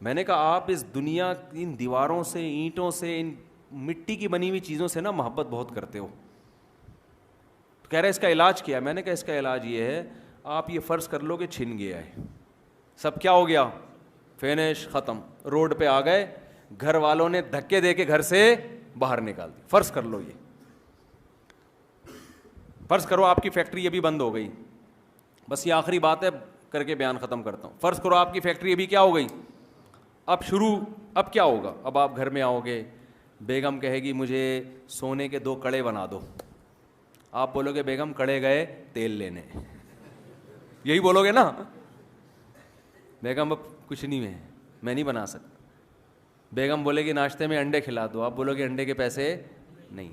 میں نے کہا آپ اس دنیا ان دیواروں سے, اینٹوں سے, ان مٹی کی بنی ہوئی چیزوں سے نا محبت بہت کرتے ہو. کہہ رہے اس کا علاج کیا ہے؟ میں نے کہا اس کا علاج یہ ہے, آپ یہ فرض کر لو کہ چھن گیا ہے, سب کیا ہو گیا, فینش, ختم, روڈ پہ آ گئے, گھر والوں نے دھکے دے کے گھر سے باہر نکال دی. فرض کر لو, یہ فرض کرو آپ کی فیکٹری ابھی بند ہو گئی. بس یہ آخری بات ہے, کر کے بیان ختم کرتا ہوں. فرض کرو آپ کی فیکٹری ابھی کیا ہو گئی, اب کیا ہوگا؟ اب آپ گھر میں آؤ گے, بیگم کہے گی مجھے سونے کے 2 کڑے بنا دو. آپ بولو گے بیگم کڑے گئے تیل لینے, یہی بولو گے نا. بیگم اب کچھ نہیں ہے, میں نہیں بنا سکتا. بیگم بولے گی ناشتے میں انڈے کھلا دو, آپ بولو گے انڈے کے پیسے نہیں.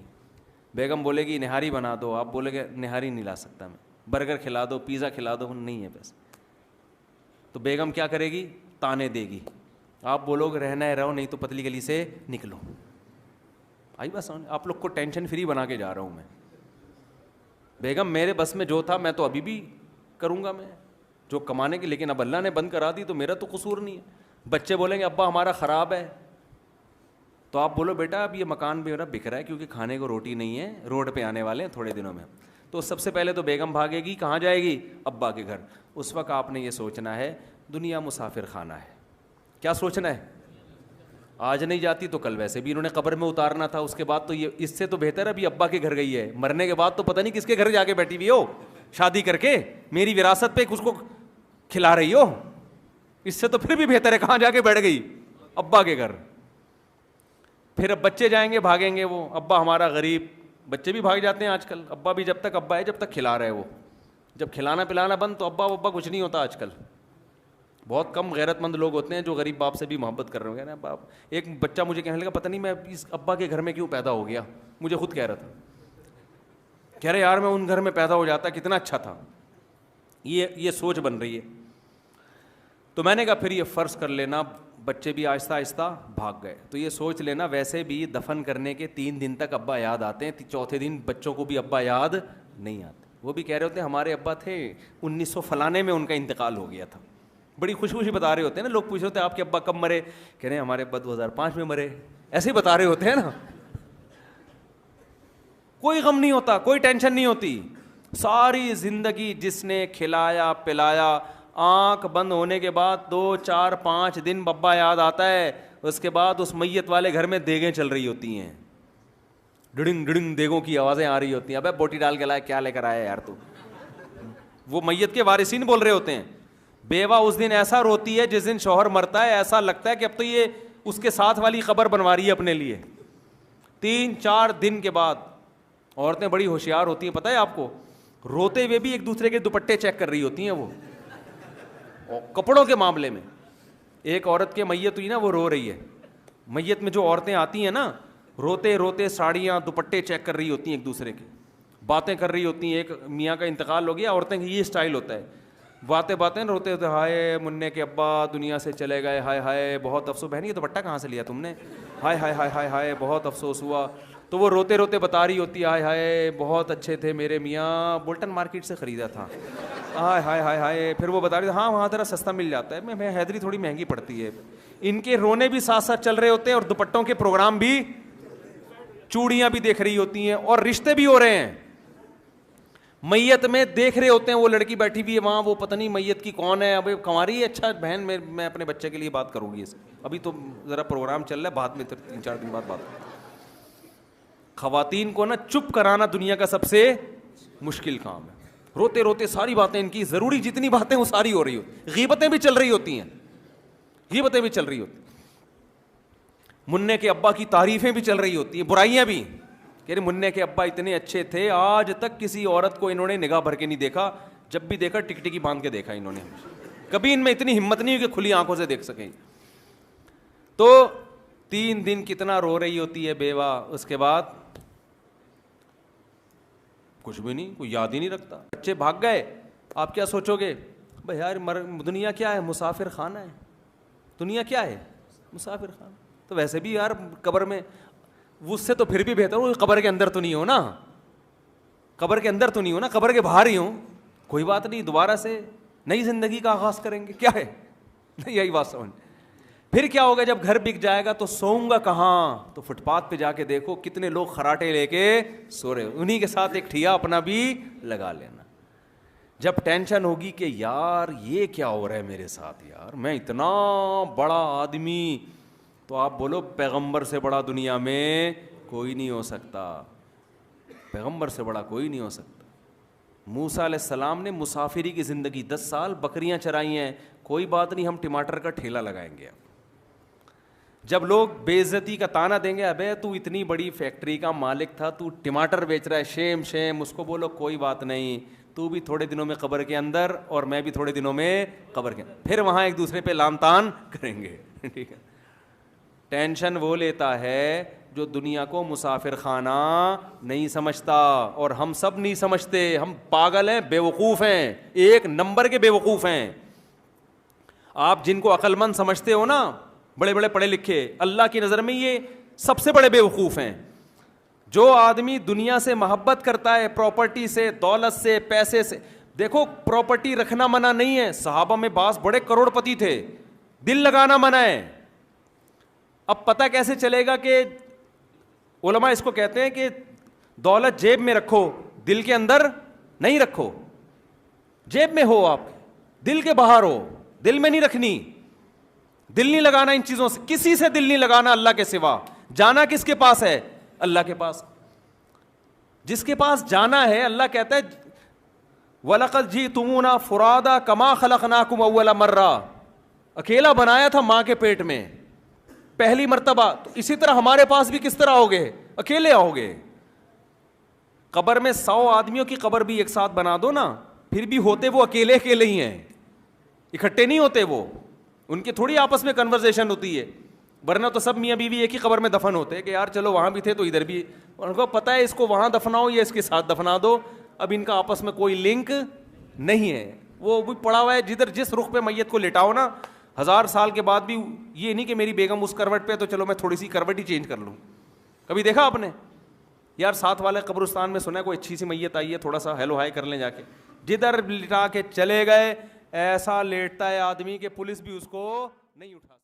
بیگم بولے گی نہاری بنا دو, آپ بولے گے نہاری نہیں لا سکتا میں. برگر کھلا دو, پیزا کھلا دو, نہیں ہے پیسے. تو بیگم کیا کرے گی؟ تانے دے گی. آپ بولو گے رہنا ہے رہو, نہیں تو پتلی گلی سے نکلو. آئی بس, آپ لوگ کو ٹینشن فری بنا کے جا رہا ہوں میں. بیگم میرے بس میں جو تھا میں تو ابھی بھی کروں گا, میں جو کمانے کی, لیکن اب اللہ نے بند کرا دی تو میرا تو قصور نہیں ہے. بچے بولیں گے ابا ہمارا خراب ہے, تو آپ بولو بیٹا اب یہ مکان بھی میرا بک رہا ہے کیونکہ کھانے کو روٹی نہیں ہے, روڈ پہ آنے والے ہیں تھوڑے دنوں میں. تو سب سے پہلے تو بیگم بھاگے گی, کہاں جائے گی؟ ابا کے گھر. اس وقت آپ نے یہ سوچنا ہے دنیا مسافر خانہ ہے. کیا سوچنا ہے؟ آج نہیں جاتی تو کل ویسے بھی انہوں نے قبر میں اتارنا تھا. اس کے بعد تو یہ اس سے تو بہتر ہے ابھی ابا کے گھر گئی ہے, مرنے کے بعد تو پتہ نہیں کس کے گھر جا کے بیٹھی ہوئی ہو شادی کر کے, میری وراثت پہ اس کو کھلا رہی ہو. اس سے تو پھر بھی بہتر ہے کہاں جا کے بیٹھ گئی؟ ابا کے گھر. پھر اب بچے جائیں گے, بھاگیں گے وہ, ابا ہمارا غریب. بچے بھی بھاگ جاتے ہیں آج کل. ابا بھی جب تک ابا ہے جب تک کھلا رہے وہ, جب کھلانا پلانا بند تو ابا کچھ نہیں ہوتا. آج کل بہت کم غیرت مند لوگ ہوتے ہیں جو غریب باپ سے بھی محبت کر رہے ہوں گے. باپ, ایک بچہ مجھے کہنے لگا پتہ نہیں میں اس ابا کے گھر میں کیوں پیدا ہو گیا, مجھے خود کہہ رہا تھا, کہہ رہے یار میں ان گھر میں پیدا ہو جاتا کتنا اچھا تھا. یہ سوچ بن رہی ہے. تو میں نے کہا پھر یہ فرض کر لینا بچے بھی آہستہ آہستہ بھاگ گئے, تو یہ سوچ لینا ویسے بھی دفن کرنے کے 3 دن تک ابا یاد آتے ہیں, چوتھے دن بچوں کو بھی ابا یاد نہیں آتے. وہ بھی کہہ رہے ہوتے ہیں ہمارے ابا تھے 1900 فلانے میں ان کا انتقال ہو گیا تھا. بڑی خوشی خوشی بتا رہے ہوتے ہیں نا. لوگ پوچھ رہے ہوتے ہیں آپ کے ابا کب مرے, کہہ رہے ہیں ہمارے ابا 2005 میں مرے. ایسے ہی بتا رہے ہوتے ہیں نا. کوئی غم نہیں ہوتا, کوئی ٹینشن نہیں ہوتی. ساری زندگی جس نے کھلایا پلایا, آنکھ بند ہونے کے بعد 2 4 5 دن بابا یاد آتا ہے. اس کے بعد اس میت والے گھر میں دیگیں چل رہی ہوتی ہیں, ڈڑنگ ڈڑنگ دیگوں کی آوازیں آ رہی ہوتی ہیں. ابے بوٹی ڈال کے لائے, کیا لے کر آیا یار تو. وہ میت کے وارثین بول رہے ہوتے ہیں. بیوہ اس دن ایسا روتی ہے جس دن شوہر مرتا ہے, ایسا لگتا ہے کہ اب تو یہ اس کے ساتھ والی قبر بنوا رہی ہے اپنے لیے. 3 4 دن کے بعد عورتیں بڑی ہوشیار ہوتی ہیں, پتہ ہے آپ کو, روتے ہوئے بھی ایک دوسرے کے دوپٹے چیک کر رہی ہوتی ہیں. وہ کپڑوں کے معاملے میں ایک عورت کے میت ہوئی نا, وہ رو رہی ہے. میت میں جو عورتیں آتی ہیں نا, روتے روتے ساڑیاں دوپٹے چیک کر رہی ہوتی ہیں, ایک دوسرے کے باتیں کر رہی ہوتی ہیں. ایک میاں کا انتقال ہو گیا, عورتیں یہ اسٹائل ہوتا ہے, باتیں روتے ہوتے, ہائے منع کے ابا دنیا سے چلے گئے, ہائے ہائے بہت افسوس. بہن یہ دوپٹہ کہاں سے لیا تم نے, ہائے ہائے ہائے ہائے ہائے بہت افسوس ہوا. تو وہ روتے روتے بتا رہی ہوتی ہے, ہائے ہائے بہت اچھے تھے میرے میاں, بولٹن مارکیٹ سے خریدا تھا, ہائے ہائے ہائے ہائے. پھر وہ بتا رہی ہاں وہاں ذرا سستا مل جاتا ہے, میں حیدری تھوڑی مہنگی پڑتی ہے. ان کے رونے بھی ساتھ ساتھ چل رہے ہوتے ہیں, اور دوپٹوں کے پروگرام بھی, چوڑیاں بھی دیکھ رہی ہوتی ہیں, اور رشتے بھی ہو رہے ہیں. میت میں دیکھ رہے ہوتے ہیں, وہ لڑکی بیٹھی ہوئی ہے وہاں, وہ پتہ نہیں میت کی کون ہے, اب کنواری ہے, اچھا بہن میں اپنے بچے کے لیے بات کروں گی, ابھی تو ذرا پروگرام چل رہا ہے, بعد میں 3 4 دن بعد بات. خواتین کو نا چپ کرانا دنیا کا سب سے مشکل کام ہے. روتے روتے ساری باتیں ان کی ضروری جتنی باتیں وہ ساری ہو رہی ہوتی, غیبتیں بھی چل رہی ہوتی ہیں, غیبتیں بھی چل رہی ہوتی, منع کے ابا کی تعریفیں بھی چل رہی ہوتی ہیں, برائیاں بھی. کہ منع کے ابا اتنے اچھے تھے, آج تک کسی عورت کو انہوں نے نگاہ بھر کے نہیں دیکھا, جب بھی دیکھا ٹک ٹکی باندھ کے دیکھا انہوں نے, کبھی ان میں اتنی ہمت نہیں ہوئی کہ کھلی آنکھوں سے دیکھ سکیں. تو 3 دن کتنا رو رہی ہوتی ہے بیوہ, اس کے بعد کچھ بھی نہیں, کوئی یاد ہی نہیں رکھتا. بچے بھاگ گئے, آپ کیا سوچو گے بھائی یار دنیا کیا ہے, مسافر خانہ ہے. دنیا کیا ہے, مسافر خانہ. تو ویسے بھی یار قبر میں, اس سے تو پھر بھی بہتر ہو قبر کے اندر تو نہیں ہو نا, قبر کے اندر تو نہیں ہو نا, قبر کے باہر ہی ہوں. کوئی بات نہیں, دوبارہ سے نئی زندگی کا آغاز کریں گے, کیا ہے, نہیں یہی بات سمجھ. پھر کیا ہوگا جب گھر بک جائے گا تو سوؤں گا کہاں؟ تو فٹ پاتھ پہ جا کے دیکھو کتنے لوگ خراٹے لے کے سو رہے، انہی کے ساتھ ایک ٹھیا اپنا بھی لگا لینا۔ جب ٹینشن ہوگی کہ یار یہ کیا ہو رہا ہے میرے ساتھ، یار میں اتنا بڑا آدمی، تو آپ بولو پیغمبر سے بڑا دنیا میں کوئی نہیں ہو سکتا، پیغمبر سے بڑا کوئی نہیں ہو سکتا۔ موسیٰ علیہ السلام نے مسافری کی زندگی 10 سال بکریاں چرائی ہیں، کوئی بات نہیں ہم ٹماٹر کا ٹھیلا لگائیں گے۔ جب لوگ بے عزتی کا تانا دیں گے، ابے تو اتنی بڑی فیکٹری کا مالک تھا، تو ٹماٹر بیچ رہا ہے، شیم شیم، اس کو بولو کوئی بات نہیں، تو بھی تھوڑے دنوں میں قبر کے اندر اور میں بھی تھوڑے دنوں میں قبر کے اندر، پھر وہاں ایک دوسرے پہ لام تان کریں گے، ٹھیک ہے۔ ٹینشن وہ لیتا ہے جو دنیا کو مسافر خانہ نہیں سمجھتا، اور ہم سب نہیں سمجھتے، ہم پاگل ہیں، بے وقوف ہیں، ایک نمبر کے بے وقوف ہیں۔ آپ جن کو عقل مند سمجھتے ہو نا، بڑے بڑے پڑھے لکھے، اللہ کی نظر میں یہ سب سے بڑے بے وقوف ہیں۔ جو آدمی دنیا سے محبت کرتا ہے، پراپرٹی سے، دولت سے، پیسے سے، دیکھو پراپرٹی رکھنا منع نہیں ہے، صحابہ میں بعض بڑے کروڑ پتی تھے، دل لگانا منع ہے۔ اب پتہ کیسے چلے گا کہ علماء اس کو کہتے ہیں کہ دولت جیب میں رکھو، دل کے اندر نہیں رکھو۔ جیب میں ہو آپ، دل کے باہر ہو، دل میں نہیں رکھنی، دل نہیں لگانا ان چیزوں سے، کسی سے دل نہیں لگانا اللہ کے سوا۔ جانا کس کے پاس ہے؟ اللہ کے پاس۔ جس کے پاس جانا ہے، اللہ کہتا ہے وَلَقَدْ جِئْتُمُونَا فُرَادَىٰ كَمَا خَلَقْنَاكُمْ أَوَّلَ مَرَّةٍ، اکیلا بنایا تھا ماں کے پیٹ میں پہلی مرتبہ، تو اسی طرح ہمارے پاس بھی کس طرح آؤ گے؟ اکیلے آؤ گے۔ قبر میں 100 آدمیوں کی قبر بھی ایک ساتھ بنا دو نا، پھر بھی ہوتے وہ اکیلے اکیلے ہی ہیں، اکٹھے نہیں ہوتے، وہ ان کی تھوڑی آپس میں کنورزیشن ہوتی ہے، ورنہ تو سب میاں بیوی ایک ہی قبر میں دفن ہوتے ہیں کہ یار چلو وہاں بھی تھے تو ادھر بھی، ان کو پتہ ہے اس کو وہاں دفناؤ یا اس کے ساتھ دفنا دو، اب ان کا آپس میں کوئی لنک نہیں ہے، وہ بھی پڑا ہوا ہے جدھر جس رخ پہ میت کو لٹاؤ نا، 1000 سال کے بعد بھی یہ نہیں کہ میری بیگم اس کروٹ پہ تو چلو میں تھوڑی سی کروٹ ہی چینج کر لوں۔ کبھی دیکھا آپ نے؟ یار ساتھ والے قبرستان میں سنا ہے کوئی اچھی سی میت آئی ہے، تھوڑا سا ہیلو ہائی کر لیں جا کے، جدھر لٹا کے چلے گئے ایسا لیٹتا ہے آدمی کہ پولیس بھی اس کو نہیں اٹھا۔